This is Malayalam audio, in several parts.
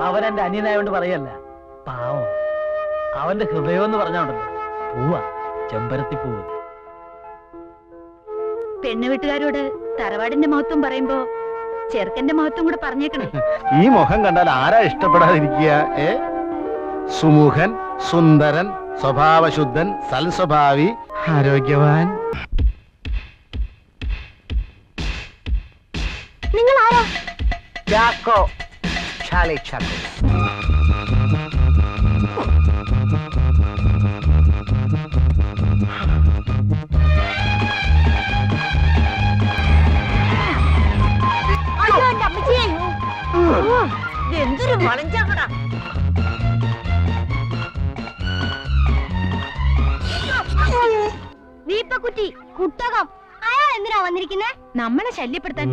അവൻ എന്റെ അനിയനായോണ്ട് പറയല്ല, പാവം. അവന്റെ ഹൃദയം എന്ന് പറഞ്ഞോണ്ടല്ലോ, പൂവാ, ചെമ്പരത്തി പൂവ്. പെണ്ണു വീട്ടുകാരോട് തറവാടിന്റെ മഹത്വം പറയുമ്പോ ചെറുക്കന്റെ മഹത്വം കൂടെ പറഞ്ഞേക്കണേ. ഈ മുഖം കണ്ടാൽ ആരാ ഇഷ്ടപ്പെടാതിരിക്കുക? സുമുഖൻ, സുന്ദരൻ, സ്വഭാവശുദ്ധൻ, സൽസ്വഭാവി, ആരോഗ്യവാൻ. നിങ്ങൾ ആരാ? ചാക്കോ, ചാലി ചാക്കോ. എന്തൊരു വളഞ്ചാക്കട. വീപ്പക്കുറ്റി, കുട്ടകം, അയാൾ എന്തിനാ വന്നിരിക്കുന്നേ? നമ്മളെ ശല്യപ്പെടുത്താൻ.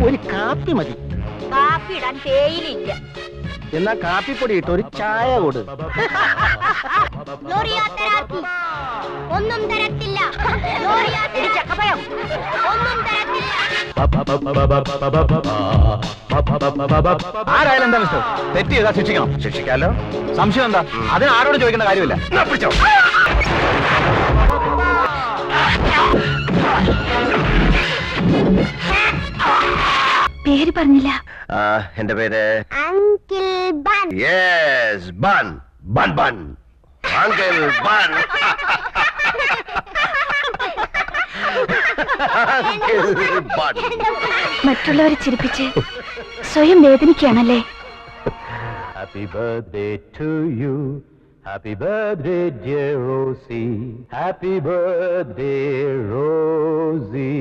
ഒരു കാപ്പി മതി. കാപ്പി ഇടാൻ തേയിലില്ല. എന്നാ കാപ്പിപ്പൊടി ഇട്ട് ഒരു ചായ കൊടു. ഒന്നും തരത്തില്ല. ഒന്നും തരത്തില്ല. ആരായാലും എന്താ മിസ്റ്റർ, തെറ്റ് ചെയ്താൽ ശിക്ഷിക്കണം. ശിക്ഷിക്കാലോ, സംശയം എന്താ? അതിന് ആരോട് ചോദിക്കേണ്ട കാര്യമില്ല. പിടിച്ചോ. പേര് പറഞ്ഞില്ല. എന്റെ പേര് uncle bun. Yes, bun bun bun, uncle bun. മറ്റുള്ളവരെ ചിരിപ്പിച്ച് സ്വയം വേദനിക്കുകയാണല്ലേ? Happy birthday to you, happy birthday dear Rosie, happy birthday Rosie.